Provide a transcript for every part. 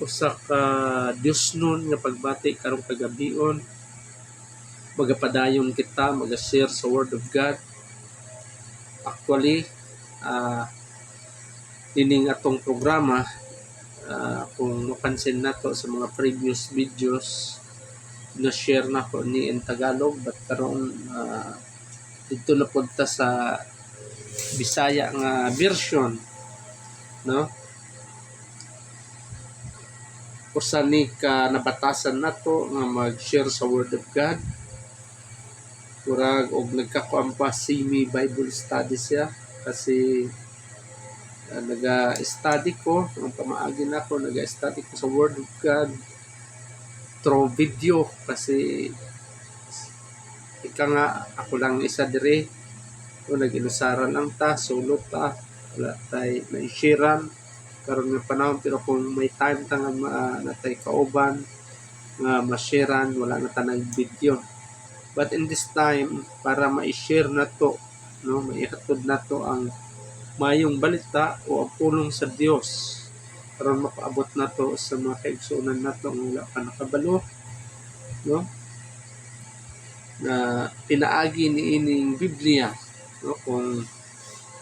usa ka Dios nun nga pagbati karong kagabion, magapadayon kita, maga-share sa Word of God. Actually, dining atong programa, kung mapansin nato sa mga previous videos, na-share na ko ni in Tagalog, but karon dito na punta sa Bisaya nga version, no? Usa ni ka nabatasan nato nga mag-share sa Word of God. Murag og nagkakuan pa semi Bible study siya kasi naga-study ko, ang pamaagi na ko, naga-study ko sa Word of God through video kasi ika nga ako lang isa dire, o nag-inusaran lang ta, sulot ta, wala tay na-sharean karon nga panahon, pero kung may time ta nga natay kauban nga ma-sharean, wala na ta nag-video. But in this time, para ma-share na to, no, maihatod na to ang mayong balita o ang pulong sa Dios para makaabot na to sa mga kaigsuonan nato nga wala pa nakabalo, no, na pinaagi ni ining Biblia, no, kung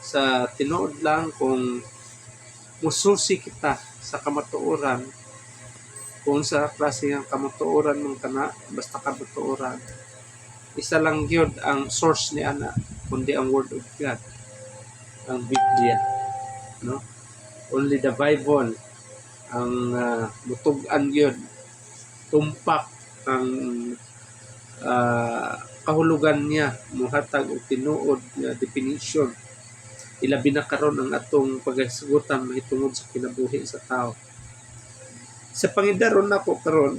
sa tinuod lang, kung mususi kita sa kamatuoran, kung sa klase ng kamatuoran mong kana, basta kamatuoran, isa lang yun ang source ni ana, kundi ang Word of God, ang Biblia, no? Only the Bible ang mutug-an yun, tumpak ang kahulugan niya, muhatag o tinuod na definition, ilabi na karon ang atong pagasugutan mahitungod sa kinabuhi sa tao. Sa pangidaron nako karon,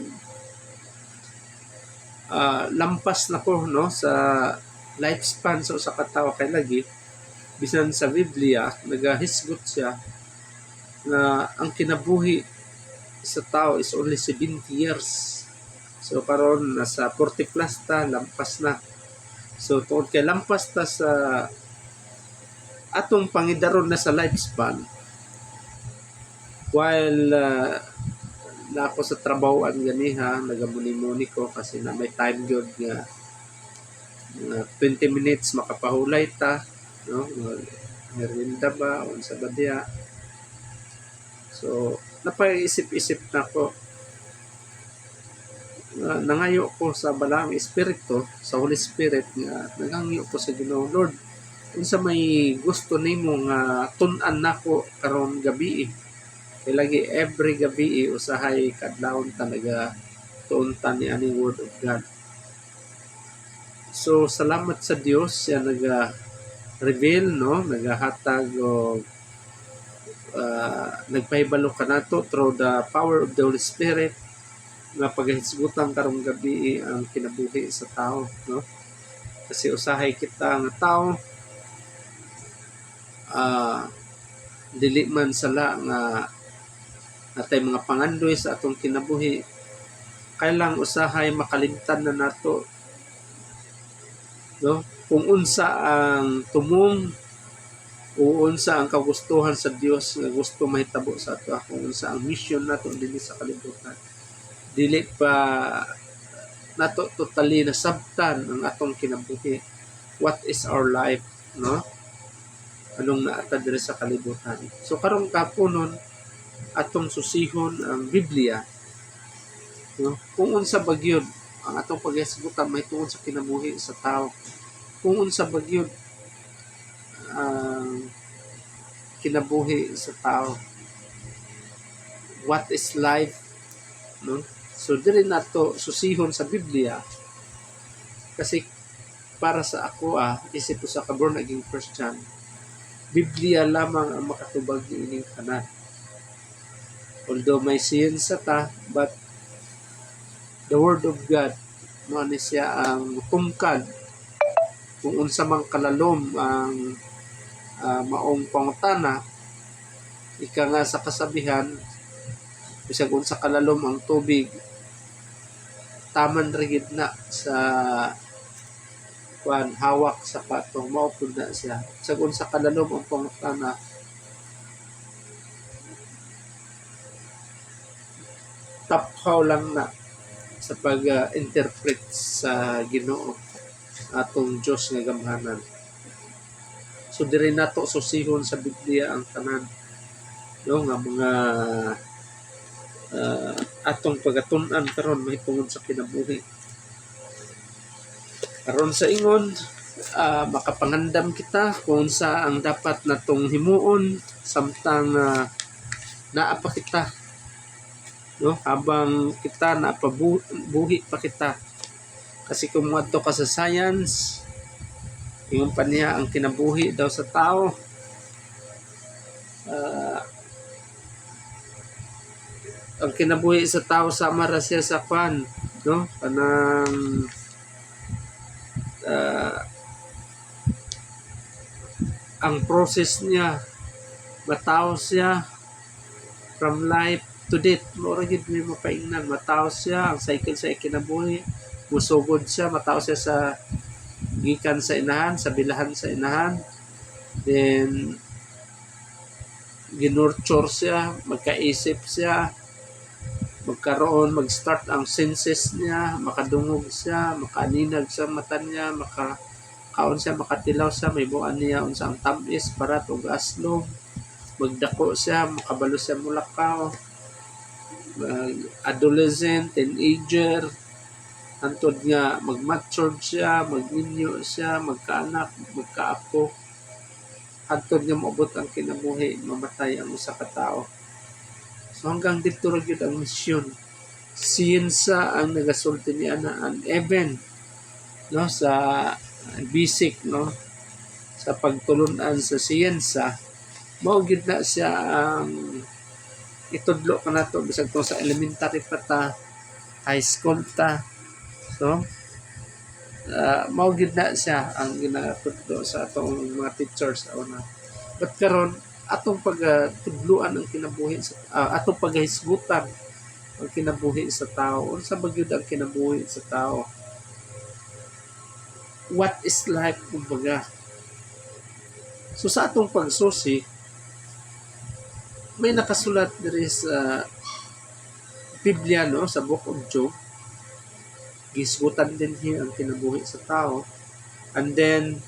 lampas na ko, no, sa lifespan sa usa ka tawo, kay lagi bisan sa Biblia nagahisgot siya na ang kinabuhi sa tao is only 70 years. So karon nasa 40 plus ta, lampas na. So tungod kay lampas ta sa atong pangidaron na sa lifespan, while na ako sa trabahoan ganiha, nagamuni-muni ko kasi na may time gyud nga 20 minutes makapahulay ta, no, merienda ba unsa ba diya. So napaisip-isip na ko, nangayo ko sa Balang Espiritu, sa Holy Spirit, nga nangangyo ko sa Ginoo, Lord, unsa may gusto nimo nga tun-an nako karon gabi, kay lagi every gabi usahay kadlawon ta naga tuuntan ni ani Word of God. So salamat sa Dios siya naga-reveal, no, nagahatag o nagpahibalo kanato through the power of the Holy Spirit nga paghisgutan karong gabi ang kinabuhi sa tao, no? Kasi usahay kita nga tao, dili man sala nga natay mga pangandoy sa atong kinabuhi, kailang usahay makalimtan na nato, no, kung unsa ang tumong o unsa ang kagustuhan sa Dios nga gusto mahitabo sa ato, kung unsa ang mission nato dinhi sa kalibutan. Dili pa nato totally nasabtan ang atong kinabuhi. What is our life, no? Anong naata diri sa kalibutan. So karong kaponon atong susihon ang Biblia, no? Kung unsa bagyod ang atong paghisgutan mahitungod sa kinabuhi sa tao, kung unsa bagyod ang kinabuhi sa tao, what is life, no? So diri nato susihon sa Biblia, kasi para sa ako, isip ko sa born again Christian, Biblia lamang ang makatubag ni ining tanan. Although may siyensya ta, but the Word of God, mo ni siya ang tungkad kung unsa mang kalalom ang maong pangutana. Ika nga sa kasabihan, bisag unsa kalalom ang tubig, taman rigid na sa hawak sa patong, maupod na siya. Bisag unsa kalalom ang pangutana, taphaw lang na sa pag-interpret sa Ginoo atong Dios nga gamhanan. So diri nato susihon sa Biblia ang tanan nga mga atong pagatun-an karon mahitungod sa kinabuhi. Karon sa ingon, makapangandam kita kung sa ang dapat natong himuon samtang naa pa kita, habang kita napabuhi pa kita. Kasi kung muadto ka sa science, ingon pa niya ang kinabuhi daw sa tao ang kinabuhi sa tao sama ra siya sa kanang ang process niya mataw siya from life to death. Mura gid may mapaingnan, mataw siya ang cycle sa kinabuhi, musugod siya, mataw siya sa gikan sa inahan, sa bilahan sa inahan, then ginurture siya, magkaisip siya, mag-start ang senses niya, makadungog siya, makaninag sa mata niya, makakaon siya, makatilaw siya, may buwan niya unsa ang tamis, parat ug aslog, magdako siya, makabalo siya mulakaw, adolescent, teenager, hantod nga mag-mature siya, magninyo siya, magkaanak, magkaapo, hantod nga maabot ang kinabuhi, mamatay ang usa ka tawo. So hanggang dito ra gyud ang misyon. Siyensa ang nagasulti ni ana and even sa basic sa pagtulunan sa siyensa, mao gyud na siya ang itudlo kanato bisag to sa elementary pa ta, high school ta. So mao gyud na siya ang ginatudlo sa atong mga teachers una. But karon atong pagtudluan ang kinabuhi sa atong paghisgutan ang kinabuhi sa tao. Unsa ba gyud ang kinabuhi sa tao? What is life, kumbaga? So sa atong pagsusi, may nakasulat diri sa Biblia sa Book of Job. Gisgutan din ang kinabuhi sa tao. And then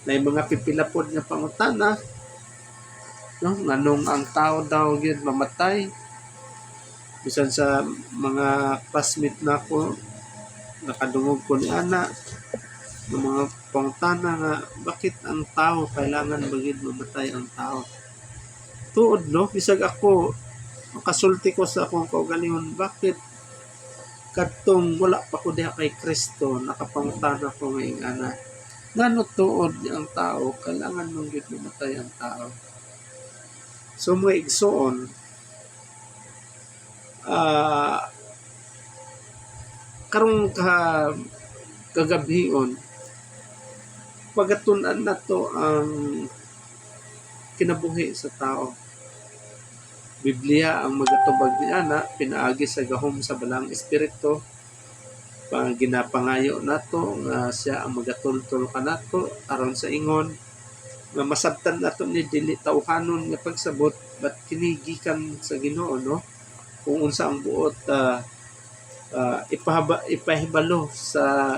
may mga pipilapod nga pangutana nganong ang tao daw gyud mamatay. Bisan sa mga classmate nako nakadungog ko ni ana ng mga pangutana nga bakit ang tao kailangan bagid mamatay ang tao. Tuod bisag ako makasulti ko sa akong kaugalingon, bakit kadtong wala pa ko diha kay Kristo nakapangutana ko ngayong ana ngano tuod ang tao kailangan mong gyud mamatay ang tao. So mga igsoon, karong kagabhion, pagatun-an na to ang kinabuhi sa tao. Biblia ang magatubag ni ana, pinaagi sa gahom sa balang espiritu, ginapangayo nato nga siya ang magatultol kanato aron sa ingon nga masabtan nato ni dili tawhanon nga pagsabot but kinigikan sa Ginoo kung unsa ang buot ipahibalo sa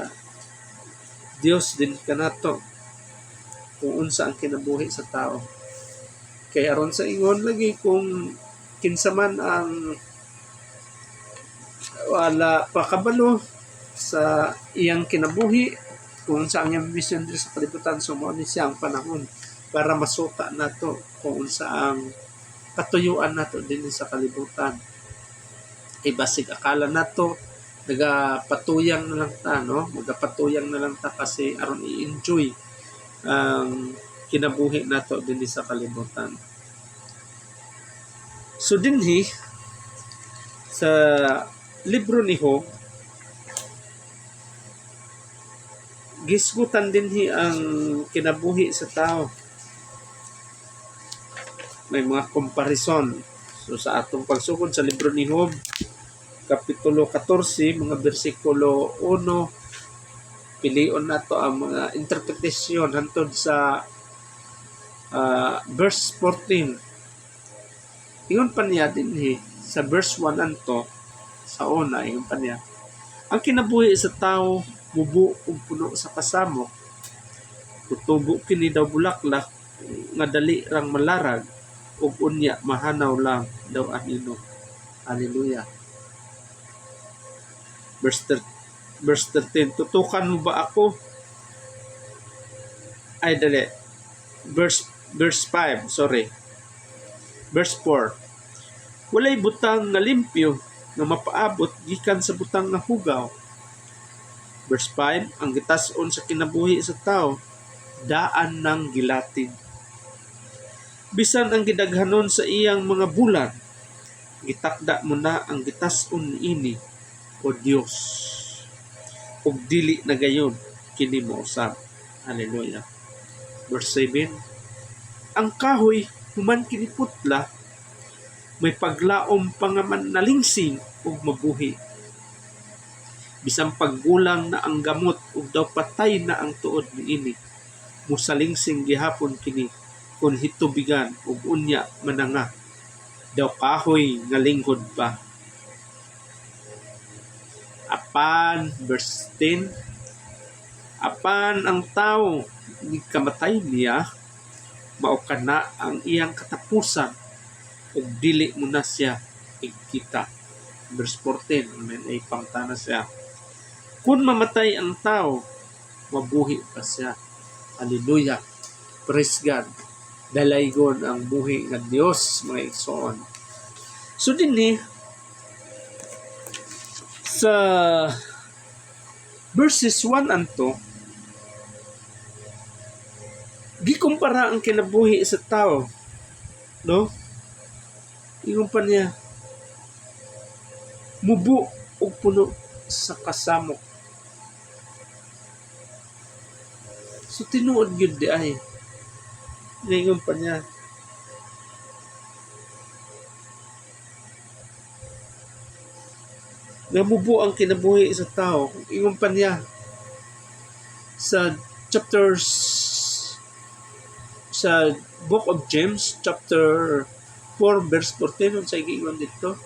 Dios din kanato kung unsa ang kinabuhi sa tao. Kay aron sa ingon lagi kung kinsa man ang wala pa kabalo sa iyang kinabuhi kung unsa ang iyang mission diri sa kalibutan, so mao ni siya ang panahon para masuta nato kung unsa ang katuyuan nato din sa kalibutan. Kay basig akala nato nagapatuyang na lang ta magapatuyang na lang ta kasi aron i-enjoy ang kinabuhi nato din sa kalibutan. So dinhi sa libro ni Job gisgutan dinhi ang kinabuhi sa tao. May mga comparison. So sa atong pagsugod sa libro ni Job, kapitulo 14, mga bersikulo 1, pilion nato ang mga interpretasyon hantod sa verse 14. Ingon pa niya dinhi, sa verse 1 anto, sa una, yung pa niya, ang kinabuhi sa tao, mubo ug puno sa kasamok, tutubo kini daw bulaklak, nga dali rang malarag, ug unya mahanaw lang daw anino. Hallelujah. Verse 13, tutukan mo ba ako? Ay, dali. Verse 5, sorry. Verse 4, walay butang nga limpyo, nga mapaabot gikan sa butang nga hugaw. Verse 5, ang gitas-on sa kinabuhi sa tao, daan ng gilatid. Bisan ang gidaghanon sa iyang mga bulan, gitakda mo na ang gitas-on ini, o Dios. Ug dili na gayon kini mo usab. Hallelujah. Verse 7, ang kahoy human kini putla, may paglaom pa nga man nalingsing ug mabuhi. Bisan paggulang na ang gamot ug daw patay na ang tuod niini, musalingsing gihapon kini kun hitubigan ug unya mananga, daw kahoy nga linghod pa. Apan, verse 10, apan ang tao kamatay niya, mao kana ang iyang katapusan, ug dili mo na siya igkita. Verse 14, may pangtana siya. Kung mamatay ang tao, mabuhi pa siya. Hallelujah. Praise God. Dalaygon ang buhi ng Diyos, mga igsoon. So din sa verses 1 and 2, gikumpara ang kinabuhi sa tao, no? Ingon pa niya, mubo ug puno sa kasamok. So tinuod gyud di ay. Ingon pa niya, namubo ang kinabuhi sa tao. Ingon pa niya sa sa Book of James, chapter 4, verse 14, sa ingon dito,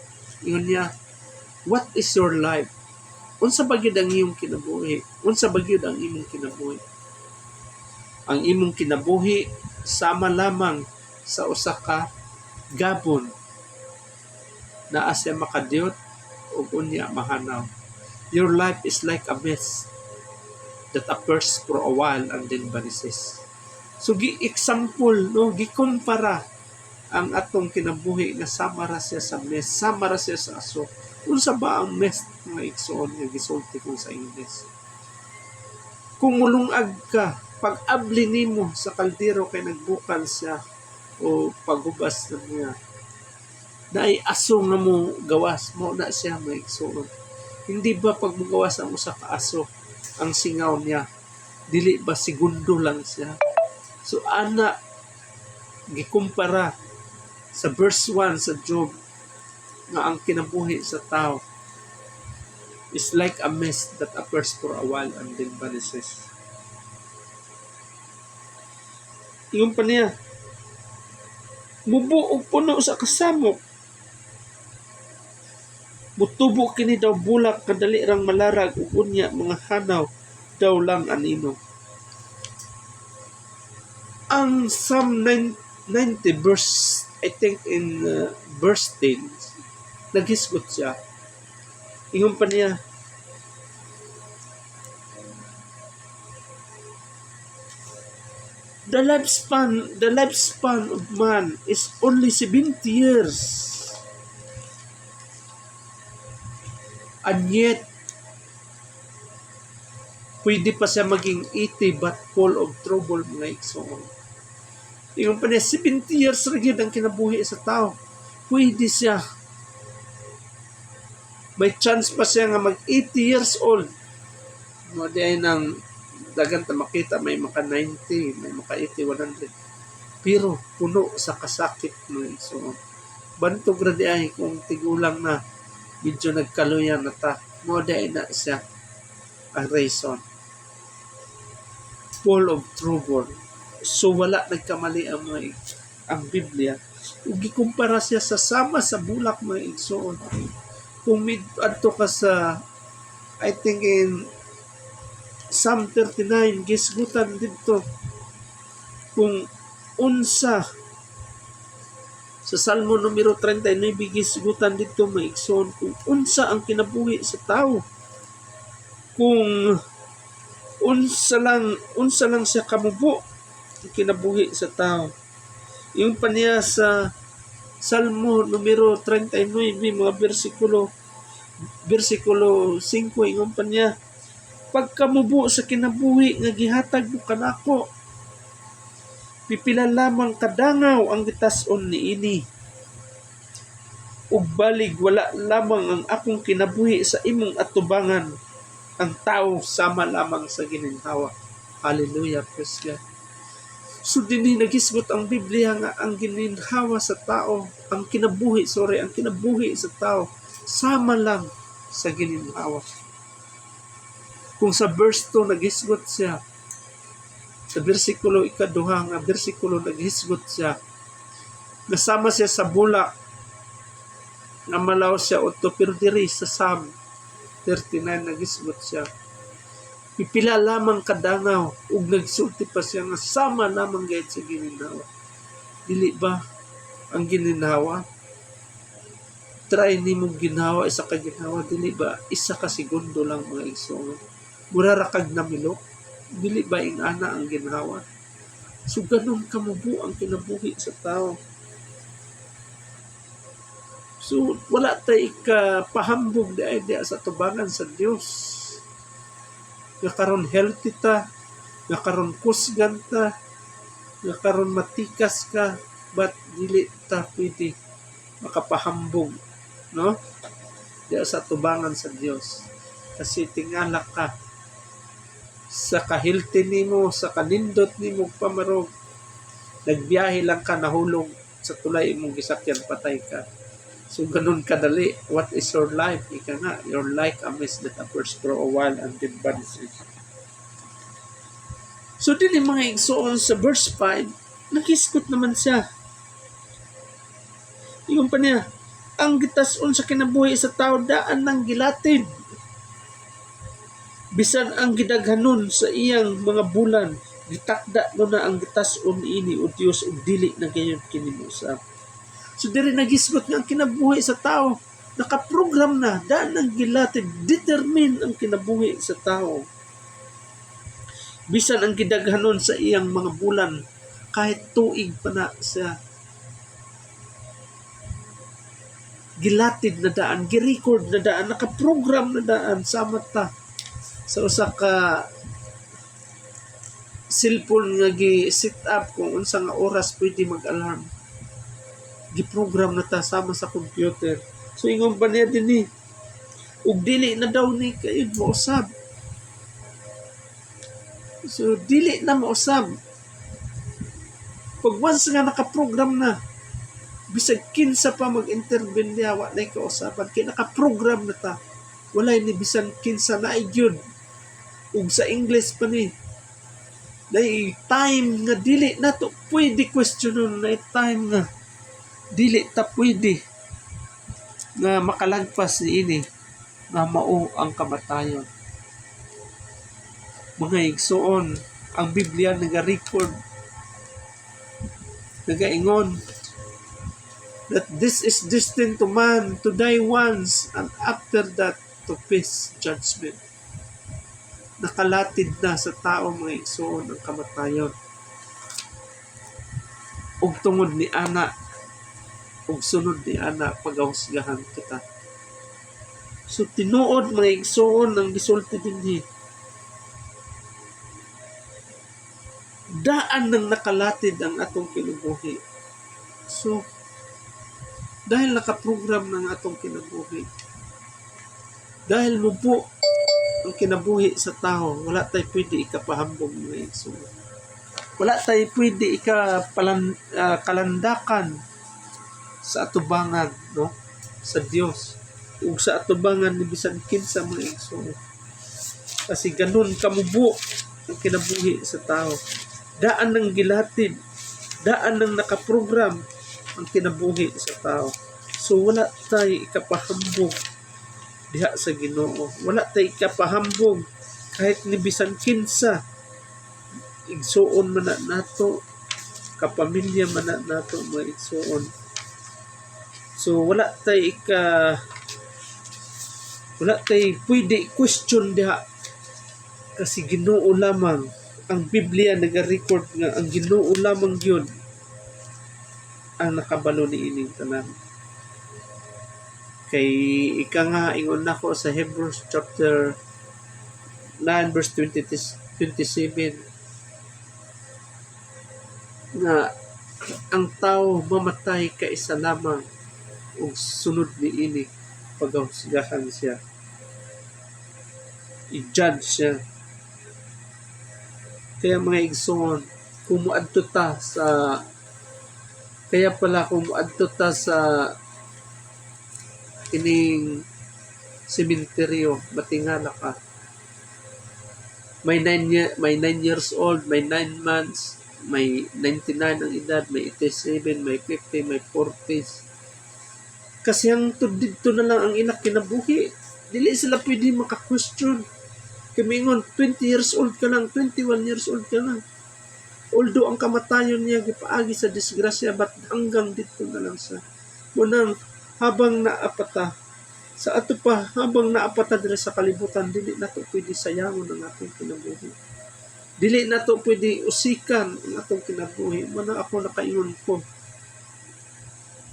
ingon niya, what is your life? Unsa ba gyud ang imong kinabuhi? Unsa ba gyud ang imong kinabuhi? Ang imong kinabuhi sama lamang sa usa ka gabon na asya makadiyot ug unya mahanaw. Your life is like a mist that appears for a while and then vanishes. So example, no, gikumpara ang atong kinabuhi nga sama ra siya sa mist, sama ra siya sa aso. Unsa ba ang mist nga igsoon nga gisulti ko sa English? Kung mulungag ka, pag-abli nimo sa kaldero kay nagbukal siya o paghubas na niya, naay aso nga mo gawas mo na siya may igsoon. Hindi ba pag mugawas ang usa ka aso, ang singaw niya, dili ba segundo lang siya? So ana gikumpara sa verse 1 sa Job nga ang kinabuhi sa tao is like a mist that appears for a while and then vanishes. Yung pa niya, mubo og puno sa kasamok, mutubo kini daw bulak, kadali rang malarag, ug unya mga hanaw daw lang anino. Ang Psalm 90 verse, I think in verse 10, naghisgot siya. Ingon pa niya, the lifespan of man is only 70 years. And yet, pwede pa siya maging 80 but full of trouble, mga igsoon. Yung pa niya, 70 years rin ang kinabuhi sa tao. Pwede siya. May chance pa siya nga mag 80 years old. No, diyan nang dagan ta makita, may maka 90, may maka 80, 100. Pero puno sa kasakit, mga igsoon. Bantog ra di ay kung tigulang na medyo nagkaluyan na ta. No, diyan na siya ang reason. Full of trouble. So wala nagkamali ang Biblia Ug gikumpara siya sa sama sa bulak mga igsoon. Kung adto ka sa, I think in Psalm 39, gisgutan dito kung unsa sa Salmo numero 39, gisgutan dito mga igsoon kung unsa ang kinabuhi sa tao. Kung unsa lang siya kamubo ang kinabuhi sa tao. Yung pa niya sa Salmo numero 39, mga versikulo 5, yung pa niya, pagkamubo sa kinabuhi nga gihatag mo kanako, pipila lamang kadangaw ang gitas-on niini. Ug balig wala lamang ang akong kinabuhi sa imong atubangan. Ang tao sama lamang sa gininhawa. Hallelujah, praise God. So dinhi nagisgot ang Biblia nga ang gininhawa sa tao, ang kinabuhi sa tao sama lang sa gininhawa. Kung sa verse 2 nagisgot siya, sa bersikulo 2 nga bersikulo naghisgot siya, nasama siya sa bulak nga malaw siya udto, pero diri sa Psalm 39 nagisgot siya, pipila lamang kadangaw, ug nagsulti pa siya nga sama lamang gayud sa gininhawa. Dili ba ang gininhawa? Try nimo ginhawa isa ka ginhawa, dili ba isa ka segundo lang mga igsoon? Mura ra kag namilok, dili ba ingana ang ginhawa? So ganun kamubo ang kinabuhi sa tao. So wala tay ikapahambog di idea sa tubangan sa Dios. Nga karon healthy ta, nga karon kusgan ta, nga karon matikas ka, but dili ta pwede makapahambog, no? Di sa tubangan sa Dios. Kasi tingala ka sa kahilti nimo, sa kanindot nimo pamarog, nagbiyahe lang ka, nahulog sa tulay imong gisakyan, patay ka. So ganun kadali. What is your life? Ika nga, your like a mist that appears for a while and then vanishes. So din yung mga igsoon sa verse 5, nagisgot naman siya. Yung pa niya, ang gitas-on sa kinabuhi sa tao daan ng gilatid. Bisan ang gidaghanon sa iyang mga bulan, gitakda no na ang gitas-on ini o Dios ug dili na gayon kinimusa. So diri nagisgot nga ang kinabuhi sa tao, nakaprogram na, daan ng gilatid, determine ang kinabuhi sa tao. Bisan ang gidaghanon sa iyang mga bulan, kahit tuig pa na siya, gilatid na daan, girecord na daan, nakaprogram na daan sa mata. Sa usa ka cellphone nga gi-set up kung unsa nga oras pwede mag-alarm. Giprogram na ta sama sa computer. So ingon pa niya din ni, ug dili na daw ni kayo mausab. So dili na mausab. Pag once nga nakaprogram na, bisag kinsa pa mag-intervene niya, wa na kausaban, kaya nakaprogram na ta. Walay ni bisan kinsa na igyud. Ug sa English pa ni, dahil time nga dili na to pwede questionon, na time nga dili ta pwede nga makalagpas ni ini nga mao ang kamatayon. Mga igsoon, ang Biblia nagarecord, nagaingon that this is destined to man to die once and after that to face judgment. Nakalatid na sa tao mga igsoon ang kamatayon. Ug tungod ni ana, ug sunod ni ana, pagahusgahan kita. So tinuod mga igsoon ang gisulti dinhi, daan nang nakalatid ang atong kinabuhi. So dahil nakaprogram ng atong kinabuhi, dahil mubo ang kinabuhi sa tao, wala tayo pwede ikapahambog mga igsoon. Wala tayo pwede kalandakan sa atubangan, no, sa Dios ug sa atubangan ni bisan kinsa mga igsoon. Kasi ganun kamubo ang kinabuhi sa tao. Daan ng gilatid, daan ng nakaprogram, ang kinabuhi sa tao. So wala tay ikapahambog diha sa Ginoo. Wala tay ikapahambog kahit ni bisan kinsa igsuon man na nato, kapamilya man na nato mga igsuon. So wala tay pwede question diha kasi Ginoo lamang. Ang Biblia nagarecord nga ang Ginoo lamang yun ang nakabalo ni ining tanan. Kay ika nga ingon nako sa Hebrews chapter 9 verse 27 nga ang tao mamatay kaisa lamang ug sunod ni ini paghusgahan siya, i-judge siya. Kaya mga igsoon, kung muadto ta sa ining sementeryo, matingala ka. May 9 years old, may 9 months, may 99 ang edad, may 87, may 50, may 40s. Kasi ang dito na lang ang inak kinabuhi. Dili sila pwede maka-question. Kamingon, 20 years old ka lang, 21 years old ka lang. Although ang kamatayon niya gipaagi sa disgrasya, but hanggang dito na lang sa munang habang naapata sa ato pa, habang naapata dira sa kalibutan, dili nato pwede sayangon ang atong kinabuhi. Dili nato pwede usikan ang atong kinabuhi. Mana ako nakaingon ko,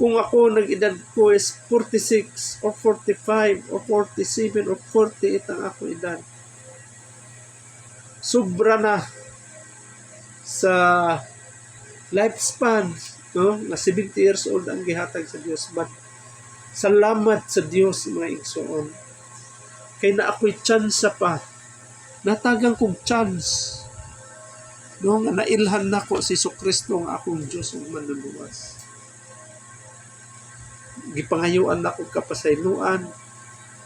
kung ako nag-edad ko is 46 or 45 or 47 or 48 ang ako edad, sobra na sa lifespan, no? Na 70 years old ang gihatag sa Dios. But salamat sa Dios mga igsoon. Kay na ako'y chance pa. Natagang kong chance. No, nga nailhan nako si Jesucristo nga akong Dios ug manluluwas. Gipangayuan nako kapasayloan,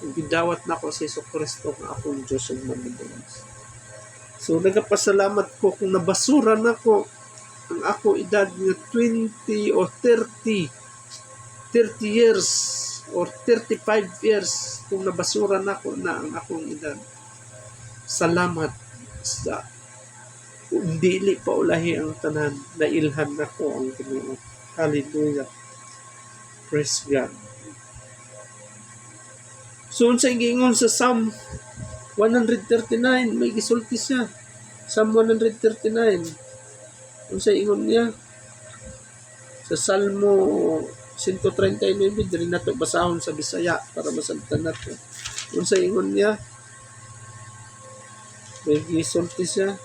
ug gidawat nako si Jesucristo nga akong Dios ug manluluwas. So nagapasalamat ko kung nabasura nako ang ako edad nga 20 o 30 years or 35 years, kung nabasura nako na ang akong edad. Salamat sa dili pa ulahi ang tanan, nailhan nako ang Ginoo. Hallelujah. Praise God. So unsa ingon sa Psalm 139, may gisulti siya. Psalm 139. Unsa ingon niya? Sa Salmo 139, dili nato basahon sa Bisaya para masabtan nato. Unsa ingon niya? May gisulti siya.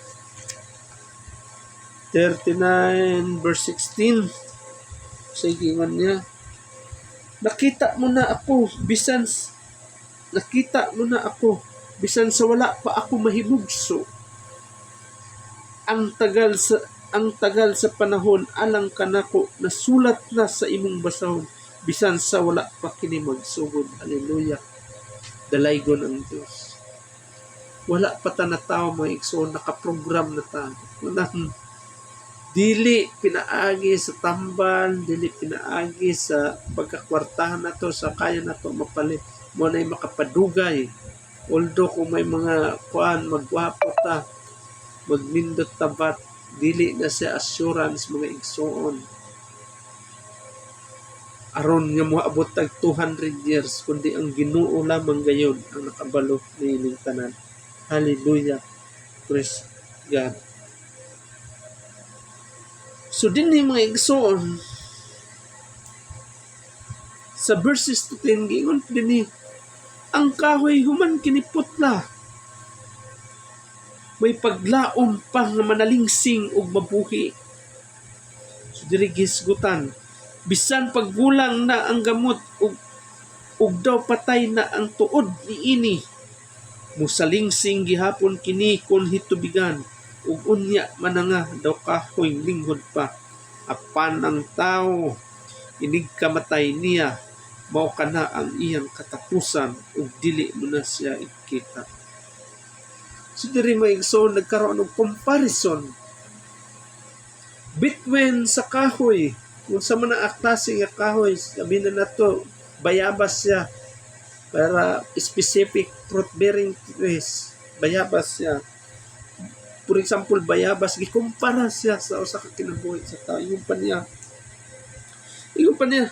39 verse 16. Sa ingon niya, nakita mo na ako bisan sa wala pa ako mahimugso. Ang tagal sa panahon alang kanako nasulat na sa imong basahon bisan sa wala pa kini magsugod. Hallelujah. Dalaygon ang Dios. Wala pa ta na tao mga igsoon, nakaprogram na ta. Dili pinaagi sa tambal, dili pinaagi sa pagkakwartahan nato, sa kaya nato mapalit. Mo na'y makapadugay. Although kung may mga magwapo ta, magnindot tabat, dili na siya assurance mga igsoon. Aron nga moabot tag 200 years, kundi ang Ginoo lamang gayon ang nakabalo ni ining tanan. Hallelujah. Praise God. So din ni mga igsoon, sa verses 10, gingon din ni, ang kahoy human kiniputla, may paglaom pa nga manalingsing ug mabuhi. So diri gisgutan, bisan paggulang na ang gamot ug daw patay na ang tuod niini, musalingsing gihapon kini kon hitubigan, ug unya mananga daw kahoy linghod pa. Apan ang tao inig kamatay niya, mao kana ang iyang katapusan ug dili mo na siya ikita. So diri may igsoon, nagkaroon og comparison between sa kahoy Kung sa mga klase nga kahoy, sabi na nato, bayabas siya para specific fruit-bearing trees. Bayabas siya. For example, bayabas, gikumpara siya sa usa ka kinabuhi sa tao. Yung pa niya,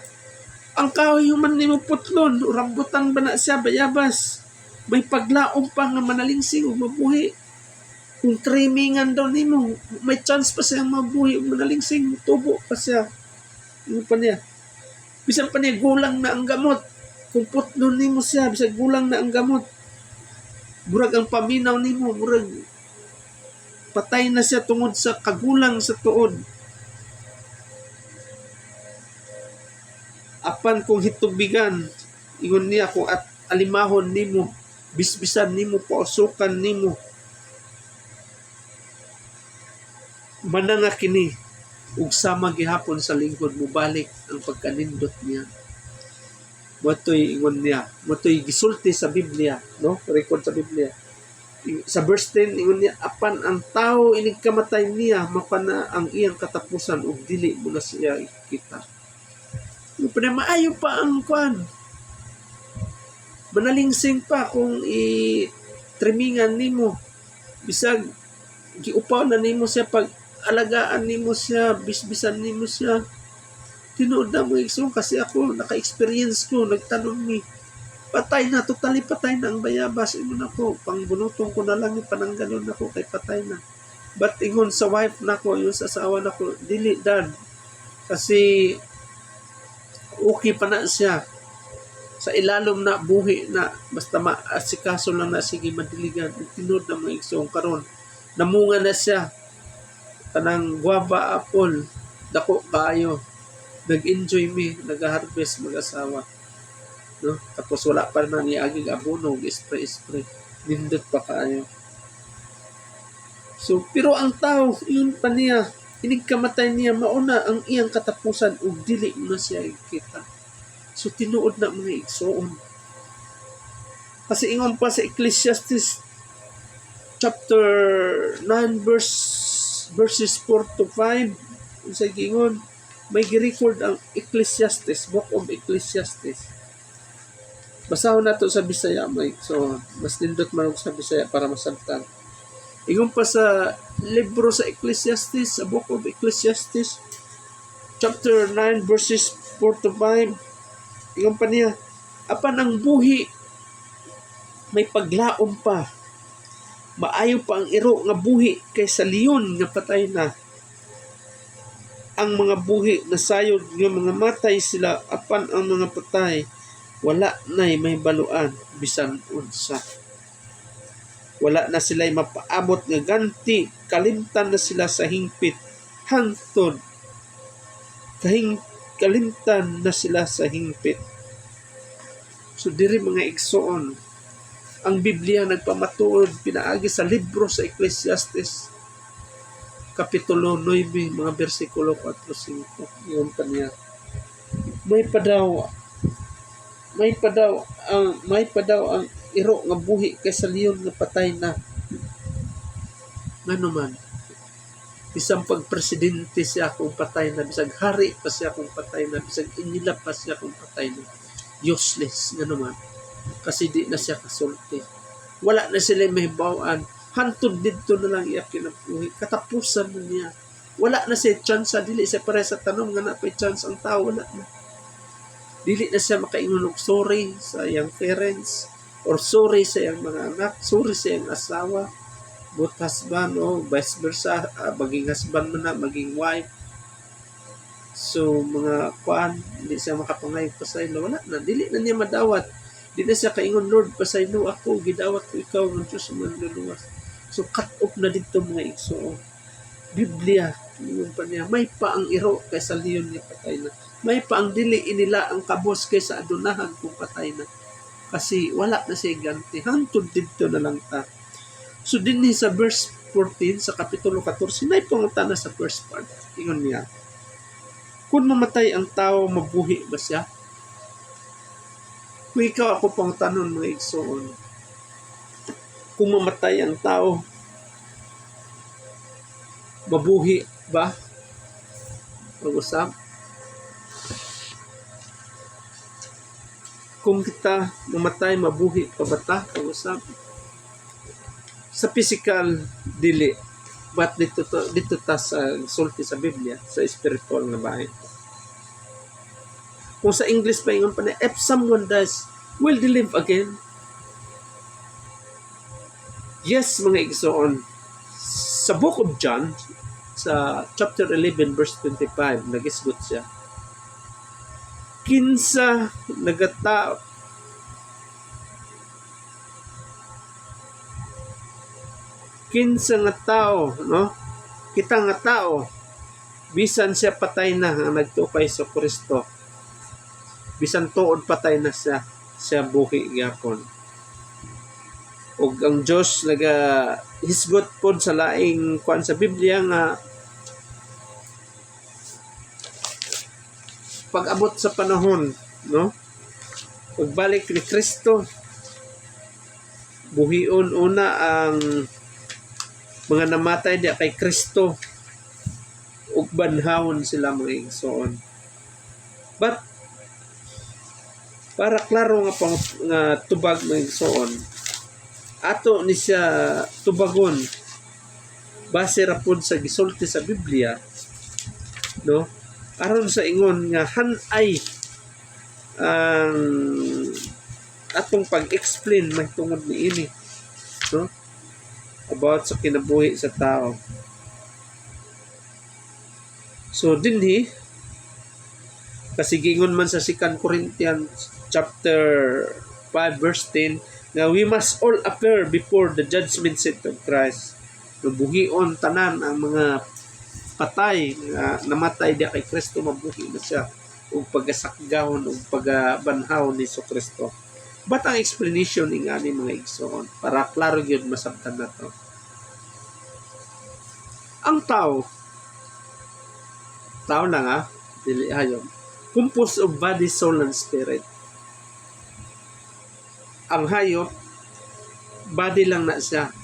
ang kahoy human nimo putlon, rambutan ba na siya, bayabas. May paglaom pa nga manalingsing o mabuhi. Kung trimingan daw nimo, may chance pa siya mabuhi o manalingsing, tubo pa siya. Yung pa niya. Bisan pa niya, gulang na ang gamot. Kung putlon nimo siya, bisan gulang na ang gamot. Murag ang paminaw nimo, murag patay na siya tungod sa kagulang sa tuod. Apan kung hitubigan, ingon niya kung at alimahon nimo, bisbisan nimo, pausukan nimo, mananga kini, ug sama gihapon sa lingkod mo balik ang pagkanindot niya. Motoy ingon niya, motoy gisulti sa Biblia, no? Record sa Biblia. Sa verse 10, ingon niya, apan ang tao inig kamatay niya, mapana ang iyang katapusan ug dili mo na siya ikita. Maayo pa ang kwan. Manalingsing pa kung i-trimingan nimo. Bisag giupaw na nimo siya, pag alagaan nimo siya, bisbisan nimo siya. Tinuod na mo igsoon kasi ako naka-experience ko, nagtanong ni patay na, totally patay na ang bayabas. Ingon ako, pangbunutong ko na lang, panangganon ako kay patay na. But ingon sa wife na ko, yung sa asawa na ko, dili dad. Kasi okay pa na siya. Sa ilalom na buhi na, basta maasikaso lang na, sige madiligan. Tinood na mo igsoon karon. Namunga na siya. Kanang guava apple, dako kayo. Nag-enjoy me, nag-harvest mag-asawa. No? Tapos wala pa naman niaging abono, spray. Nindot pa kayo. So, pero ang tao, yun pa niya, inig kamatay niya, mauna ang iyang katapusan, ug dili na siya ikita. So, tinuod na mga igsoon. Kasi ingon pa sa Ecclesiastes chapter 9 verses 4 to 5, sa gingon, may gi-record ang Ecclesiastes, Book of Ecclesiastes. Basahon na to sa Bisaya, Mike. So, mas nindot man sa Bisaya para masabtan. Ingon pa sa libro sa Ecclesiastes, sa Book of Ecclesiastes, chapter 9, verses 4 to 5, ingon pa niya, apan ang buhi, may paglaom pa. Maayo pa ang iro nga buhi kaysa leon nga patay na. Ang mga buhi na sayod nga mga matay sila, apan ang mga patay wala na'y may baluan bisan unsa. Wala na sila'y mapaabot nga ganti, kalimtan na sila sa hingpit hangtod. Kalimtan na sila sa hingpit. So diri mga igsoon, ang Biblia nagpamatuod pinaagi sa libro sa Ecclesiastes kapitulo 9, mga bersikulo 4-5. Iyon pa niya. May pa daw ang iro nga buhi kaysa leon nga patay na. Ngano man, bisang pagpresidente siya kung patay na, bisag hari pa siya kung patay na, bisag inilap pa siya kung patay na, useless. Ngano man, kasi di na siya kasulti. Wala na sila may bawaan. Hantod dito na lang iya kinabuhi. Katapusan na niya. Wala na siya chance. Dili siya pare sa tanong nga na may chance ang tao. Wala na. Dili na siya makaingon og sorry sa iyang parents or sorry sa iyang mga anak, sorry sa iyang asawa, both husband o vice versa, maging husband man na, maging wife. So, mga kuan, hindi siya makapangayog pa sa ilo. Wala na. Dili na niya madawat. Dili na siya kaingon, Lord, pasaylo ako, gidawat ko ikaw ng Diyos manluluwas. So, cut off na dito mga igsoon. Biblia, yun pa niya, may pa ang iro kaysa leon niya patay na. May pa ang dili inila ang kabos kaysa adunahan kung patay na. Kasi wala na siya ganti. Hantod dito na lang ta. So, din sa verse 14, sa kapitulo 14, may pangutana sa first part. Ingon niya, kung mamatay ang tao, mabuhi ba siya? Kung ikaw ako pangutanon mga igsoon, kung mamatay ang tao, mabuhi ba? Pag-usap. kung kita mamatay, mabuhi pa ba ta? Pag-usap. Sa physical, dili. But dito ta sa sulti sa Biblia, sa spiritual na bahay. Kung sa English pa ingon pa na, if someone dies, will they live again? Yes, mga igsoon. Sa Book of John, sa chapter 11, verse 25, nagisgot siya. Kinsa nagatao, kinsa nga tao, no? Kita nga tao, bisan siya patay na ang nagtukay sa Kristo. Bisan tuod patay na siya buhi gyapon. Ug ang Dios naga hisgot pod sa laing kuan sa Biblia nga pag-abot sa panahon, no? Pagbalik ni Kristo, buhion una ang mga namatay di kay Kristo ug banhawon sila mga igsoon. But para klaro nga tubag mga igsoon, ato ni siya tubagon base ra pod sa gisulti sa Biblia, no? Aron sa ingon nga hanay ang atong pag-explain mahitungod niini, no? About sa kinabuhi sa tao. So dinhi kasi gingon man sa 2 Corinthians chapter 5 verse 10 na we must all appear before the judgment seat of Christ. Buhion tanan ang mga patay na namatay di kay Kristo, mabuhi na siya ug pagasakgahon ug pagabanhaw ni Kristo. But ang explanation ng ani mga igsoon para klaro gyud masabtan nato. Ang tao lang dili hayon, composed of body, soul, and spirit. Ang hayop, body lang na siya.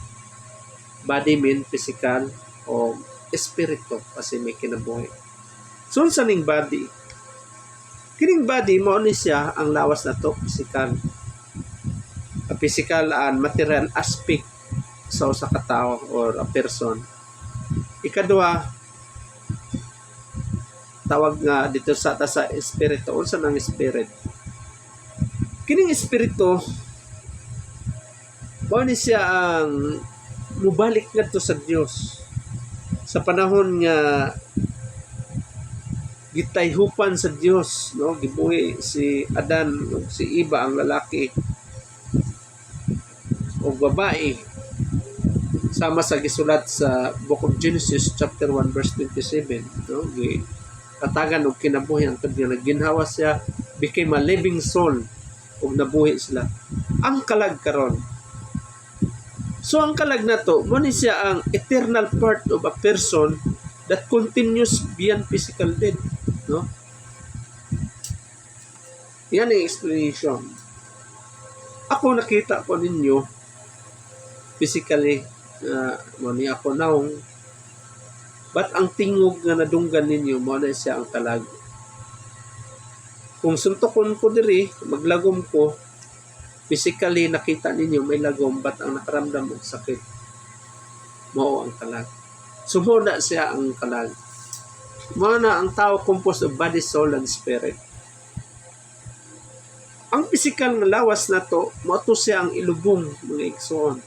Body mean physical o espiritu kasi may kinabuhi. So, sa ning body? Kining body, mao ni siya ang lawas na to, physical. A physical and material aspect sa usa ka tawo or a person. Ikadua, tawag nga dito sa espiritu. Unsa nang spirit? Kining espiritu, mao ni siya ang mubalik ngadto sa Dios sa panahon nga gitayhupan sa Dios, no? Gibuhi si Adan ug si Eva ang lalaki o babae, sama sa gisulat sa Book of Genesis chapter 1 verse 27, no? Katagan og kinabuhi ang kanya, ginhawa siya, became a living soul ug nabuhi sila. Ang kalag karon, so ang kalag na to, mo ni siya ang eternal part of a person that continues beyond physical death, no? Yan ang explanation. Ako nakita ko ninyo physically, mo ni ako naong, but ang tingog nga nadunggan ninyo, mo na siya ang kalag. Kung suntukon ko diri, maglagom ko, physically nakita ninyo may lagom, but ang nakaramdam og sakit, mao ang kalag. Sumuna siya ang kalag. Mao na ang tao composed of body, soul, and spirit. Ang physical nga lawas na to, mao to siya ang ilubong mga igsoon.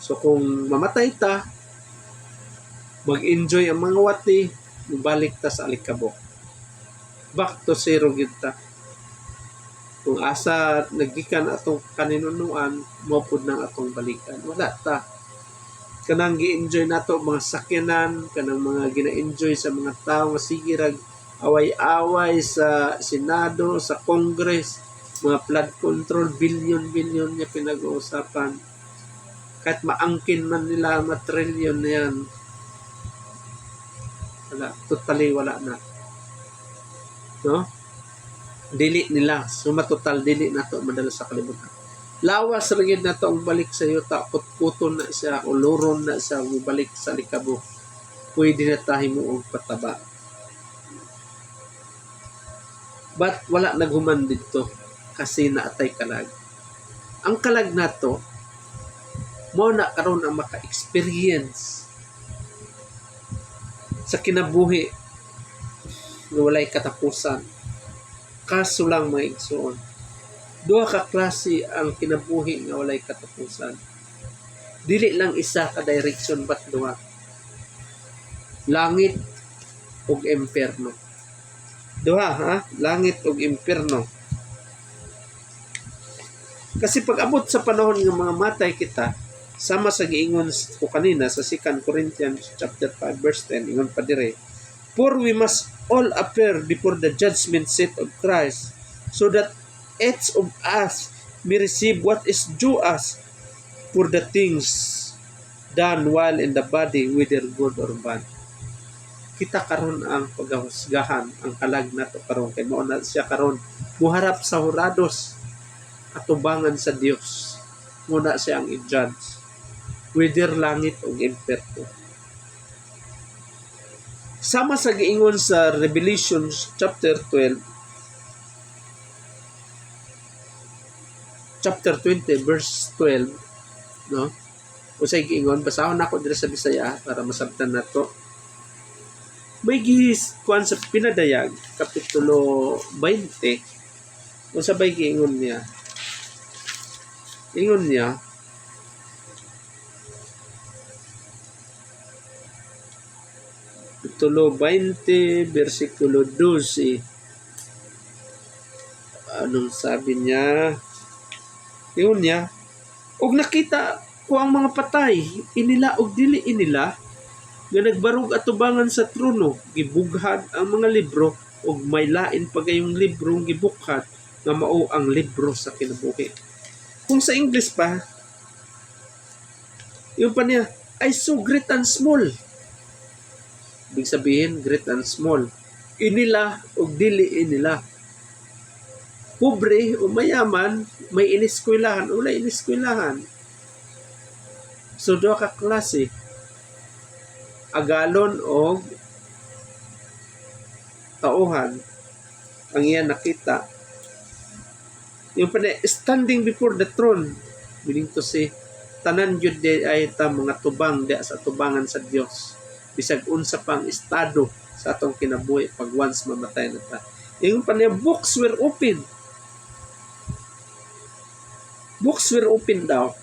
So kung mamatay ta, mag-enjoy ang mga wati, balik ta sa alikabok. Back to zero gyud ta. Kung asa nagikan atong kaninunuan, mopod ng atong balikan. Wala ta. Kanang gi-enjoy nato mga sakyanan, kanang mga gina-enjoy sa mga tao nga sige rag away-away sa Senado, sa Congress, mga flood control, billion niya pinag-uusapan. Kahit maangkin man nila matrilyon na yan, wala, totally wala na. No? Dili nila. Sumatotal, dili na to madala sa kalibutan. Lawas rin na to ang balik sa iyo, takot-kuton na siya, uluron na siya, balik sa likabo. Pwede na tayo mo og pataba. But wala naghuman dito kasi naatay kalag. Ang kalag nato mo na karon ang maka-experience sa kinabuhi nga walay katapusan. Kaso lang mga igsoon, duha ka klase ang kinabuhi nga walay katapusan. Dili lang isa ka direction but duha. Langit ug impierno. Duha ha, langit ug impierno. Kasi pag abot sa panahon nga mga matay kita, sama sa giingon ko kanina sa 2 Corinthians chapter 5 verse 10, ingon pa dire, for we must all appear before the judgment seat of Christ, so that each of us may receive what is due us for the things done while in the body, whether good or bad. Kita karon ang paghusgahan, ang kalag nato karon kay mao na siya karon muharap sa hurados atubangan sa Dios. Muna siya ang i-judge whether langit o impierno. Sama sa giingon sa Revelation chapter 20 verse 12, no? Usay giingon, basahon nako diri sa Bisaya para masabtan nato. May gihis kuan sa Pinadayag kapitulo 20. Unsa bay giingon niya? Ingon niya, kapitulo 20 versikulo 12. Anong sabi niya? Ingon niya, og nakita ko ang mga patay, inila og dili inila, nga nagbarog atubangan sa trono, gibughad ang mga libro, og may lain pa gayong librong gibukhad, nga mao ang libro sa kinabuhi. Kung sa English pa, yung pa niya, I saw great and small. Ibig sabihin, great and small. Inila o dili inila. Pobre o mayaman, may iniskwilahan o wala iniskwilahan. So, doon ka klase. Agalon o tauhan. Ang iyan nakita. Yung pa niya, standing before the throne, meaning to say, tanan yun di ay ta mga tubang di sa tubangan sa Dios. Bisag unsa pang estado sa atong kinabuhi pag once mamatay na ta. Yung pa niya, books were open. Books were open daw.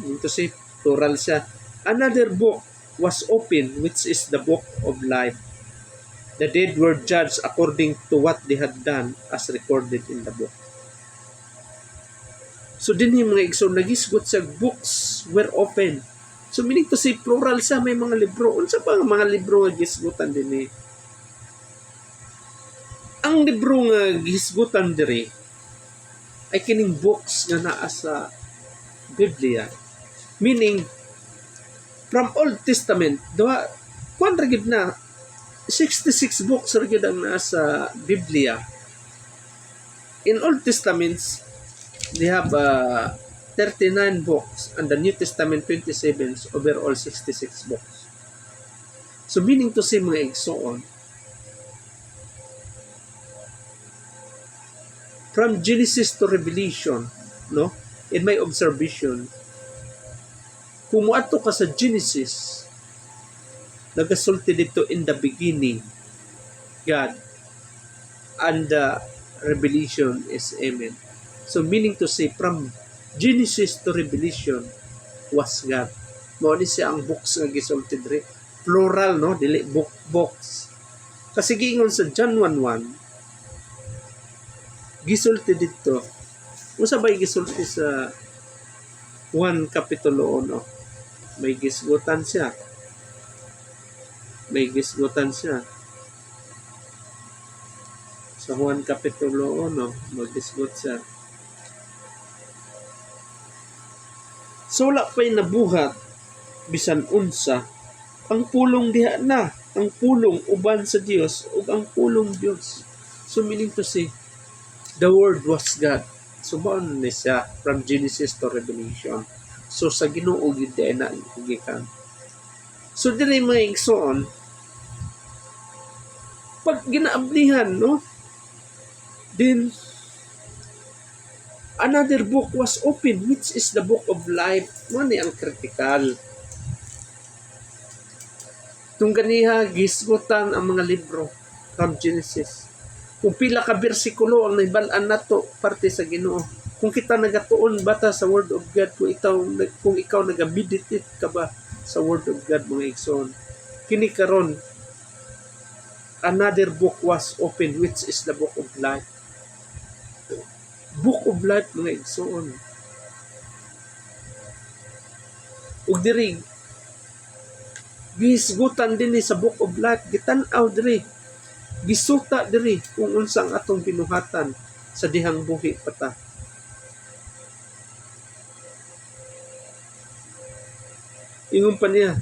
Meaning to say, plural siya. Another book was open, which is the book of life. The dead were judged according to what they had done as recorded in the book. So din yung mga igsoon nagisgot sa books were open. So meaning to say plural siya, may mga libro. Unsa pa mga libro nga gisgutan din eh. Ang libro nga gisgutan diri ay kining books nga naa sa Biblia. Meaning from Old Testament, kuan ra gid na 66 books ra gid ang naa sa Biblia. In Old Testaments, they have 39 books and the New Testament 27, overall 66 books. So meaning to say mga igsoon, from Genesis to Revelation, no? In my observation, kung muadto ka sa Genesis, nagasulti dito in the beginning, God, and the Revelation is Amen. So meaning to say, from Genesis to Revelation was God. Mao ni siya ang books nga gisulti diri. Plural, no? Dili books. Kasi giingon sa John 1:1, gisulti dito. Usa bay gisulti sa 1 kapitulo 1. May gisgutan siya. Sa 1 kapitulo 1, mag-gisgot siya. So wala pa'y nabuhat, bisan unsa, ang pulong diha na, ang pulong uban sa Dios ug ang pulong Dios. So meaning to say, the Word was God. So maon ni siya from Genesis to Revelation. So sa Ginoo gid na gikan. So diri mga igsoon, pag ginaablihan, no? Then, another book was opened, which is the book of life. Muna ang critical. Itong ganiha, gisgutan ang mga libro from Genesis. Kung pila ka bersikulo ang nahibalaan nato parte sa Ginoo. Kung kita nagatuon bata sa Word of God, kung ikaw nag-meditate ka ba sa Word of God, mga igsoon. Kini karon, another book was opened, which is the book of life. Book of life, mga igsoon. Ug diri gisgutan din sa book of life, gitan-aw diri, gisuta diri kung unsang atong binuhatan sa dihang buhi pata. Ingon pa niya,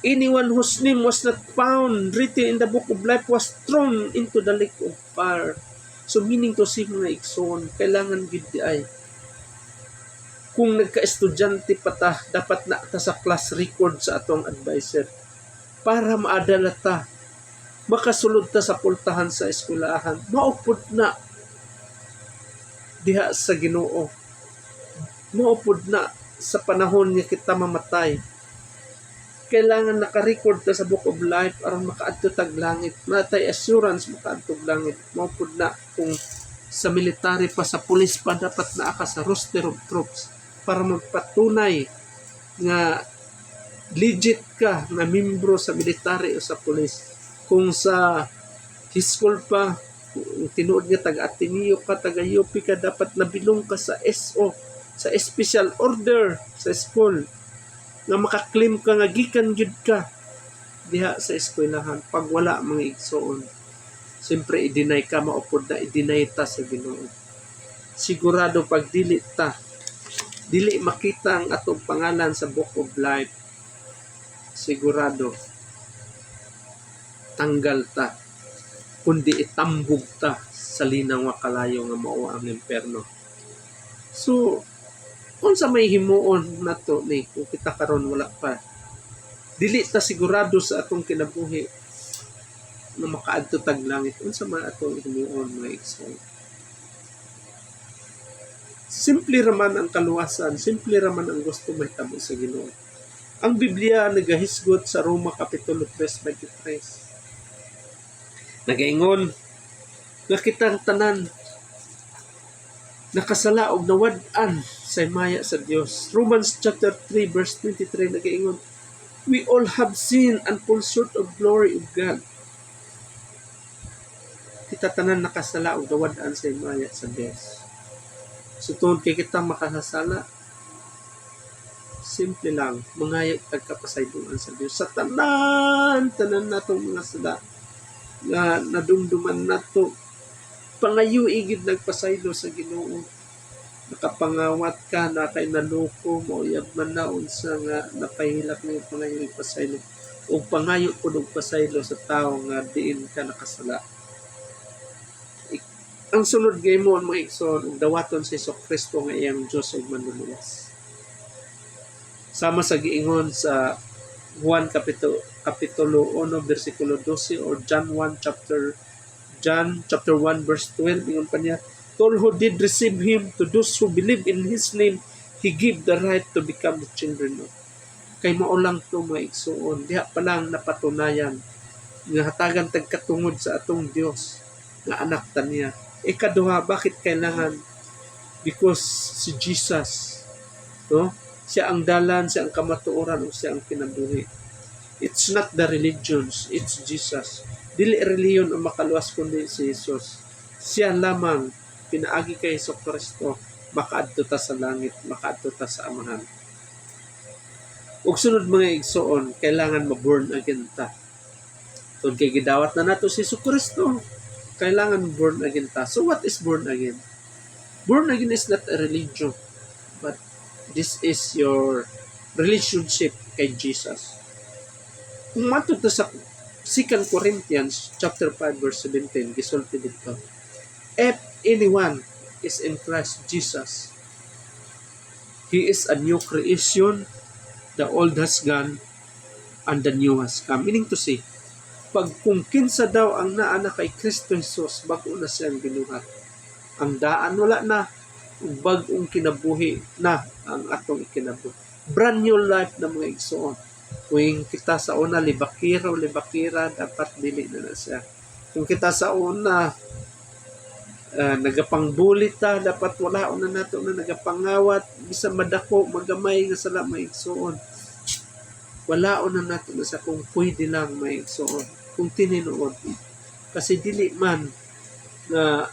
anyone whose name was not found written in the book of life was thrown into the lake of fire. So meaning to say, mga igsoon, kailangan gid di ay kung nagka-estudyante pa ta, dapat na ta sa class record sa atong advisor para maadala ta, makasulod ta sa pultahan sa eskwelahan, maupod na diha sa Ginoo, maupod na sa panahon nga kita mamatay. Kailangan naka-record ta sa book of life aron makaadto tag langit, natay assurance makaadto langit. Maupod na kung sa military pa, sa pulis pa, dapat naa ka sa roster of troops para magpatunay nga legit ka na membro sa military o sa pulis. Kung sa hiskol pa, kung tinuod nga taga-Ateneo ka, taga-UP ka, dapat nabilong ka sa SO, sa special order sa school, nga makaklaim ka nga gikan jud ka diha sa eskwelahan. Pag wala, mga igsoon, siyempre i-deny ka, maupod na i-deny ta sa Ginoo. Sigurado pag dili makita ang atong pangalan sa book of life, sigurado tanggal ta, kundi itambog ta sa linang wakalayo nga mao ang impierno. So, unsa may himuon nato ni kung kita karon wala pa, dili ta sigurado sa atong kinabuhi na makaadto tag langit, unsa man atong himuon, mga igsoon. Simple raman ang kaluwasan, simple raman ang gusto mahitabo sa Ginoo. Ang Biblia nagahisgot sa Roma Kapitulo 3:23. Nagaingon nga kitang tanan nakasala og nawad-an sa himaya sa Dios. Romans chapter 3 verse 23 nagaingon, we all have sinned and fall short of glory of God. Kita tanan nakasala og nawad-an sa himaya sa Dios. So tungod kay kita makasasala, simple lang, mangayag tagkapasayloan sa Dios sa tanan natong mga sala nga nadumduman nato. Pangayo igid nagpasaylo sa Ginoo. Nakapangawat ka na kay naloko mo, uyab man na unsa nga napahilak mo pangayo ipasaylo, o pangayo po pasaylo sa tao nga diin ka nakasala. Ang sunod gay mo, mga igsoon, ug dawaton sa Kristo nga iyang Dios ug manluluwas. Sama sa giingon sa Juan kapitulo 1 bersikulo 12 or John chapter 1 verse 12, ingon pa niya, to all who did receive him, to those who believe in his name, he gave the right to become the children of. Kay mao lang to, mga igsoon, diha pa lang napatunayan nga hatagan tagkatungod sa atong Dios nga anak ta niya. Ikaduha, bakit kailangan? Because si Jesus, no? Siya ang dalan, siya ang kamatuoran, o siya ang kinabuhi. It's not the religions, it's Jesus. Dili reliyon ang makaluwas kundi si Jesus. Siya lamang, pinaagi kay Hesus Kristo, makaadto ta sa langit, makaadto ta sa amahan. Ug sunod, mga igsoon, kailangan ma-born again ta. Tungod kay gidawat na nato si Hesus Kristo, kailangan born again ta. So what is born again? Born again is not a religion, but this is your relationship kay Jesus. Kung matod ta sa 2 Corinthians chapter 5 verse 17, gisulti dito, if anyone is in Christ Jesus, he is a new creation, the old has gone and the new has come. Meaning to say, pag kung kinsa daw ang naana kay Kristo Jesus, bago na siyang binuhat. ang daan wala na, bag-ong kinabuhi na ang atong ikinabuhi. Brand new life na mga igsoon. Kung kita sa una libakira o libakira, dapat dili na siya. Kung kita sa una nagapangbulit ta, dapat wala na nato na nagapangawat, bisa madako magamay nga sala mga igsoon. Wala na nato na sa kung pwede lang mga igsoon, kung tininuod. Kasi dili man na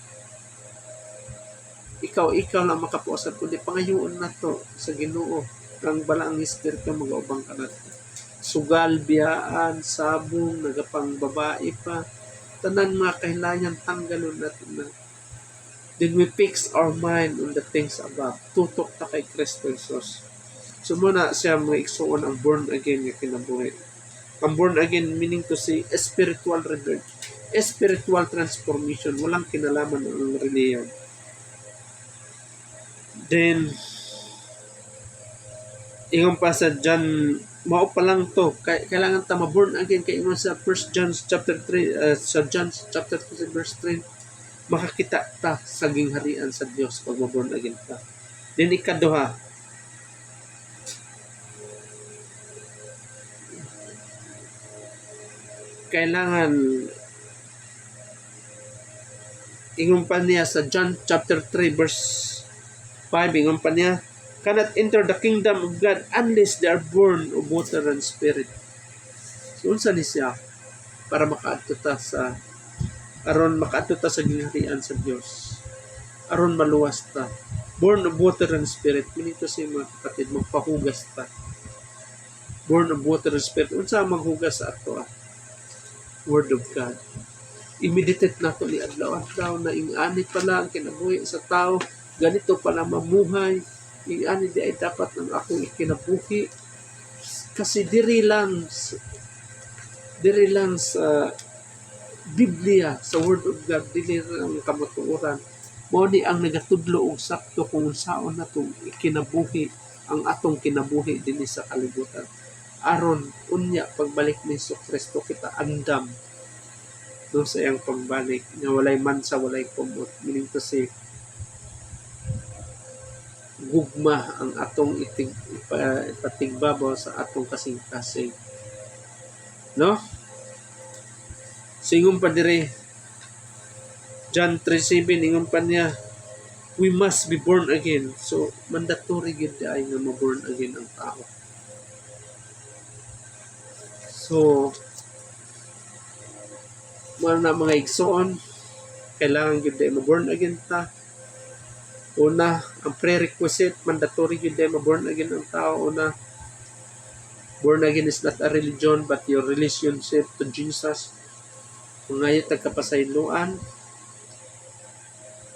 ikaw lang makapuasan, kundi pangayoon na to sa Ginoo. Ang balaang espiritu mga ubang kanat. Sugal, biyaan, sabong, nagapang babae pa, tanan mga kahilangan, tanggalon natin na. Then we fix our mind on the things above. Tutok ta kay Kristo Jesus. So muna siya mga igsoon ang born again nga kinabuhi. Ang born again meaning to say spiritual rebirth, spiritual transformation, walang kinalaman ng reliyon. Then ingon pa sa John, mao pa lang to, kailangan ta ma-born again kay ingon sa 1 John chapter 3 sa John chapter 3 verse 3, makakita ta sa gingharian sa Dios pag ma-born again ta. Then ikaduha, kailangan ingon pa niya sa John chapter 3 verse 5, ingon pa niya, cannot enter the kingdom of God unless they are born of water and spirit. So, unsa ni siya para makaadto ta sa gingharian sa Dios. Aron maluwas ta. Born of water and spirit. Minito si mga kapatid, magpahugas ta. Born of water and spirit. Unsa maghugas sa ato? Word of God. I-meditate nato ni adlaw-adlaw na ingani pala ang kinabuhi sa tao. Ganito pala mamuhay. Ingani di ay dapat ng akong ikinabuhi. Kasi diri lang sa Biblia, sa Word of God, dili lang kamatuoran. Mao ni ang nagatudlo og sakto kung saon natong ikinabuhi ang atong kinabuhi dinhi sa kalibutan. Aron unya pagbalik ni Kristo kita andam no sa iyang pagbalik nga walay mansa, walay kumot. Meaning to say, gugma ang atong ipatigbabaw sa atong kasing-kasing. No? Singon pa dire, John 3:7, ingon pa niya, we must be born again. So, mandatory gid ay nga ma-born again ang tao. So, mga igsoon, kailangan gid ay ma-born again ta. Una, ang prerequisite, mandatory yun din ma-born again ang tao. Una, born again is not a religion but your relationship to Jesus. Kung ngayon tagkapasayloan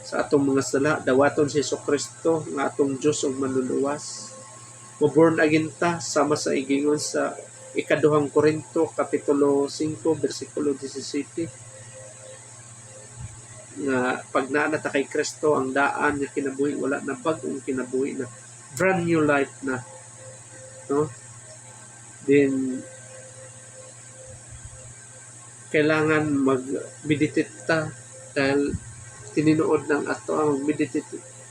sa atong mga sala, dawaton si Kristo nga atong Diyos og manluluwas. Ma-born again ta, sama sa igingon sa ikaduhang Korinto, kapitulo 5, versikulo 17. Nga pag naanata kay Kristo ang daan nga kinabuhi, wala na bag-ong kinabuhi na, brand new life na, no? Then kailangan mag-meditate ta dahil tininuod ng ato ang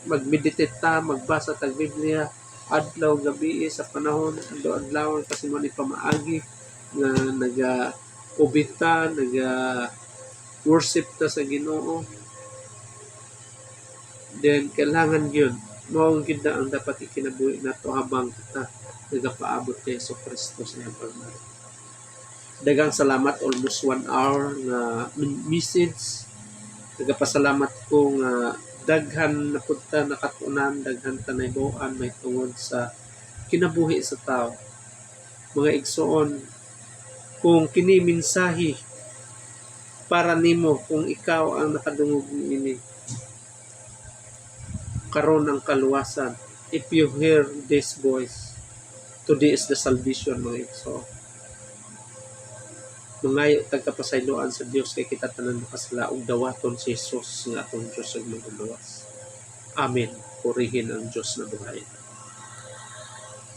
mag-meditate ta, magbasa tag Biblia adlaw gabi sa panahon adlaw kasi man pamaagi nga naga-ubita, worship ta sa Ginoo. Then kailangan yun mao gid ang dapat ikinabuhi nato habang kita nagapaabot kay Kristo sa iyang pagbalik. Daghang salamat, almost 1 hour nga message. Nagapasalamat ko nga daghan na punta nakatunan, daghan tanaybuan may tungod sa kinabuhi sa tao. Mga igsoon, kung kini mensahe para nimo, kung ikaw ang nakadungog niini karon ang kaluwasan, if you hear this voice, today is the salvation, mga igsoon. Mangayo tagkapasayloan sa Dios kay kita tanan makasala ug dawaton si Jesus nga atong Dios ug magluwas. Amen. Purihin ang Dios na buhay.